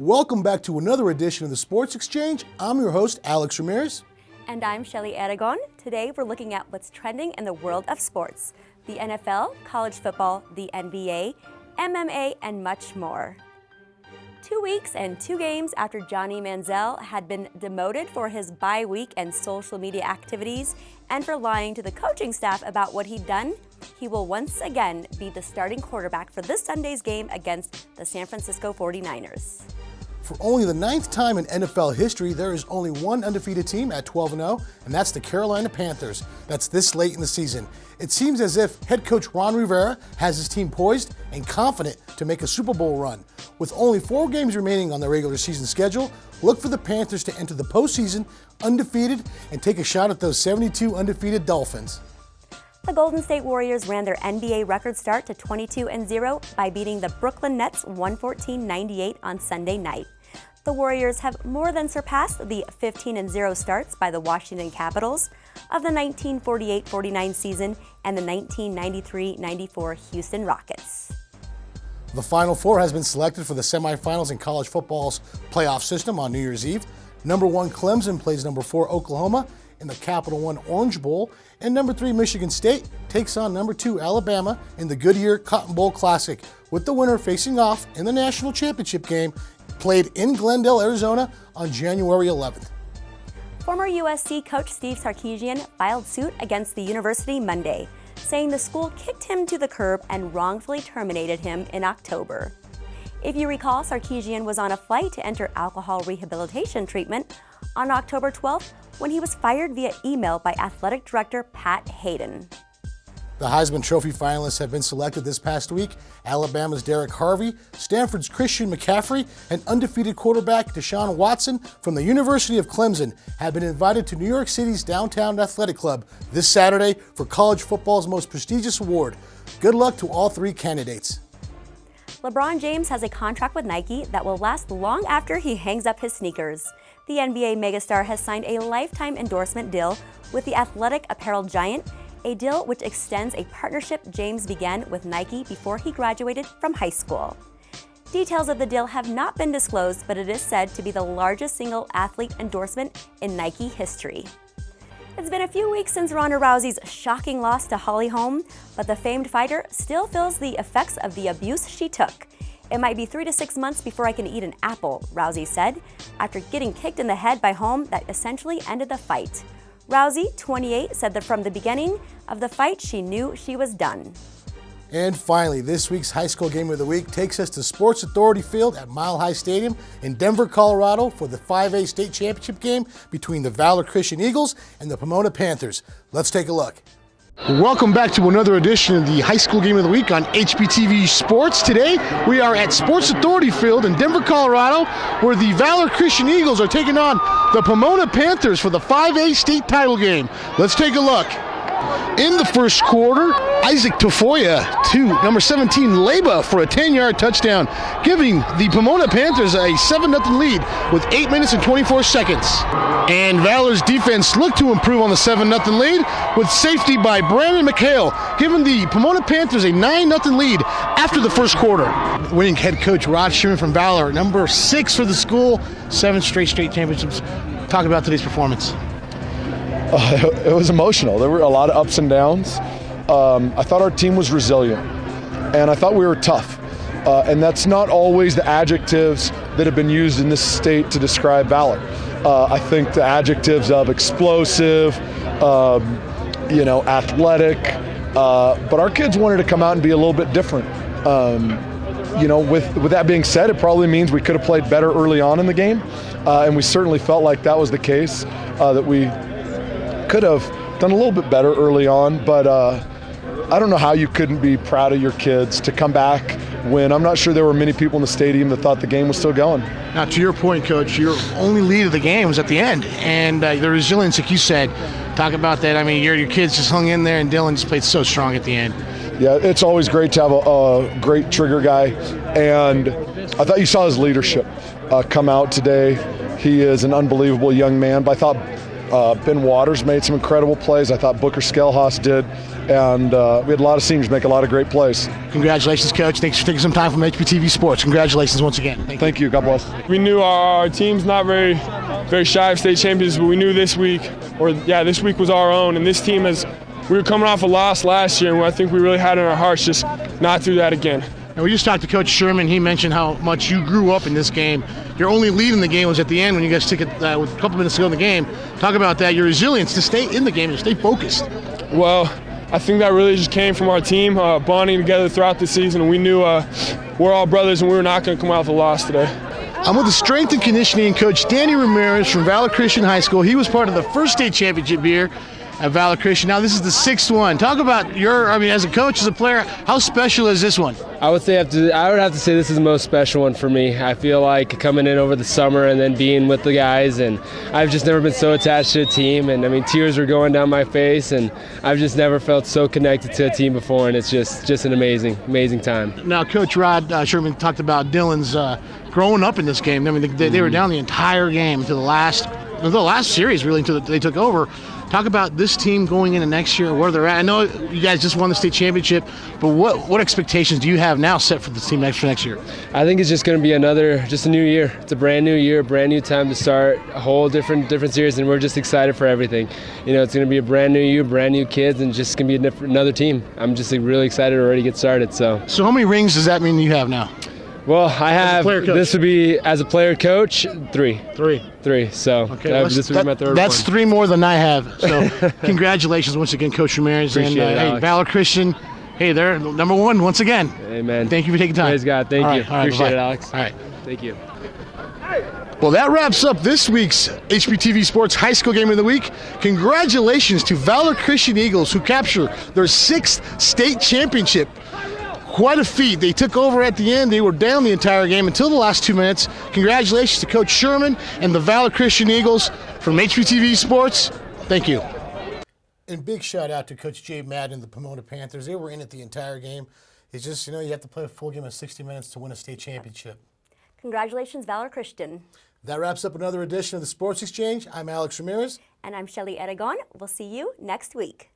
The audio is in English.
Welcome back to another edition of the Sports Exchange. I'm your host, Alex Ramirez. And I'm Shelly Aragon. Today we're looking at what's trending in the world of sports. The NFL, college football, the NBA, MMA, and much more. 2 weeks and 2 games after Johnny Manziel had been demoted for his bye week and social media activities and for lying to the coaching staff about what he'd done, he will once again be the starting quarterback for this Sunday's game against the San Francisco 49ers. For only the 9th time in NFL history, there is only one undefeated team at 12-0, and that's the Carolina Panthers. That's this late in the season. It seems as if head coach Ron Rivera has his team poised and confident to make a Super Bowl run. With only 4 games remaining on the regular season schedule, look for the Panthers to enter the postseason undefeated and take a shot at those 72 undefeated Dolphins. The Golden State Warriors ran their NBA record start to 22-0 by beating the Brooklyn Nets 114-98 on Sunday night. The Warriors have more than surpassed the 15-0 starts by the Washington Capitals of the 1948-49 season and the 1993-94 Houston Rockets. The Final Four has been selected for the semifinals in college football's playoff system on New Year's Eve. Number 1 Clemson plays number 4 Oklahoma in the Capital One Orange Bowl, and number 3 Michigan State takes on number 2 Alabama in the Goodyear Cotton Bowl Classic, with the winner facing off in the national championship game played in Glendale, Arizona on January 11th. Former USC coach Steve Sarkisian filed suit against the university Monday, saying the school kicked him to the curb and wrongfully terminated him in October. If you recall, Sarkisian was on a flight to enter alcohol rehabilitation treatment on October 12th when he was fired via email by athletic director Pat Hayden. The Heisman Trophy finalists have been selected this past week. Alabama's Derek Harvey, Stanford's Christian McCaffrey, and undefeated quarterback Deshaun Watson from the University of Clemson have been invited to New York City's Downtown Athletic Club this Saturday for college football's most prestigious award. Good luck to all 3 candidates. LeBron James has a contract with Nike that will last long after he hangs up his sneakers. The NBA megastar has signed a lifetime endorsement deal with the athletic apparel giant, a deal which extends a partnership James began with Nike before he graduated from high school. Details of the deal have not been disclosed, but it is said to be the largest single athlete endorsement in Nike history. It's been a few weeks since Ronda Rousey's shocking loss to Holly Holm, but the famed fighter still feels the effects of the abuse she took. It might be 3 to 6 months before I can eat an apple, Rousey said, after getting kicked in the head by Holm that essentially ended the fight. Rousey, 28, said that from the beginning of the fight, she knew she was done. And finally, this week's high school game of the week takes us to Sports Authority Field at Mile High Stadium in Denver, Colorado for the 5A state championship game between the Valor Christian Eagles and the Pomona Panthers. Let's take a look. Welcome back to another edition of the High School Game of the Week on HBTV Sports. Today, we are at Sports Authority Field in Denver, Colorado, where the Valor Christian Eagles are taking on the Pomona Panthers for the 5A state title game. Let's take a look. In the first quarter, Isaac Tafoya to number 17 Leba for a 10-yard touchdown, giving the Pomona Panthers a 7-0 lead with 8 minutes and 24 seconds. And Valor's defense looked to improve on the 7-0 lead with safety by Brandon McHale, giving the Pomona Panthers a 9-0 lead after the first quarter. Winning head coach Rod Schumann from Valor, number 6 for the school, 7 straight state championships. Talk about today's performance. It was emotional. There were a lot of ups and downs. I thought our team was resilient, and I thought we were tough. And that's not always the adjectives that have been used in this state to describe Valor. I think the adjectives of explosive, athletic, but our kids wanted to come out and be a little bit different. With that being said, it probably means we could have played better early on in the game, and we certainly felt like that was the case, that we could have done a little bit better early on, but I don't know how you couldn't be proud of your kids to come back when I'm not sure there were many people in the stadium that thought the game was still going. Now, to your point, Coach, your only lead of the game was at the end, and the resilience, like you said, talk about that. I mean, your kids just hung in there, and Dylan just played so strong at the end. Yeah, it's always great to have a great trigger guy, and I thought you saw his leadership come out today. He is an unbelievable young man, but I thought Ben Waters made some incredible plays. I thought Booker Skelhaus did. And we had a lot of seniors make a lot of great plays. Congratulations, Coach. Thanks for taking some time from HBTV Sports. Congratulations once again. Thank you. God bless. We knew our team's not very shy of state champions, but we knew this week was our own. And this team we were coming off a loss last year, and I think we really had in our hearts just not do that again. And we just talked to Coach Sherman. He mentioned how much you grew up in this game. Your only lead in the game was at the end when you guys took it with a couple minutes to go in the game. Talk about that, your resilience to stay in the game and stay focused. Well, I think that really just came from our team bonding together throughout the season, and we knew we're all brothers and we were not going to come out with a loss today. I'm with the strength and conditioning coach Danny Ramirez from Valor Christian High School. He was part of the first state championship year at Valor Christian. Now this is the sixth one. Talk about as a coach, as a player, how special is this one? I would have to say this is the most special one for me. I feel like coming in over the summer and then being with the guys, and I've just never been so attached to a team, and I mean tears were going down my face, and I've just never felt so connected to a team before, and it's just an amazing time. Now Coach Rod Sherman talked about Dylan's growing up in this game. I mean they were down the entire game until the last series really until they took over. Talk about this team going into next year, where they're at. I know you guys just won the state championship, but what expectations do you have now set for the team for next year? I think it's just going to be just a new year. It's a brand new year, brand new time to start a whole different series, and we're just excited for everything. It's going to be a brand new year, brand new kids, and just going to be another team. I'm just really excited to already get started. So how many rings does that mean you have now? Well, I have, this would be, as a player coach, three. So okay, this would be my third one. That's three more than I have. So congratulations once again, Coach Ramirez. Appreciate it, hey, Valor Christian, hey, they're number one once again. Amen. Thank you for taking time. Praise God. Thank you. Appreciate it, Alex. All right. Thank you. Well, that wraps up this week's HBTV Sports High School Game of the Week. Congratulations to Valor Christian Eagles, who capture their 6th state championship. Quite a feat. They took over at the end. They were down the entire game until the last 2 minutes. Congratulations to Coach Sherman and the Valor Christian Eagles from HBTV Sports. Thank you. And big shout out to Coach Jay Madden and the Pomona Panthers. They were in it the entire game. It's just, you have to play a full game of 60 minutes to win a state championship. Congratulations, Valor Christian. That wraps up another edition of the Sports Exchange. I'm Alex Ramirez. And I'm Shelly Aragon. We'll see you next week.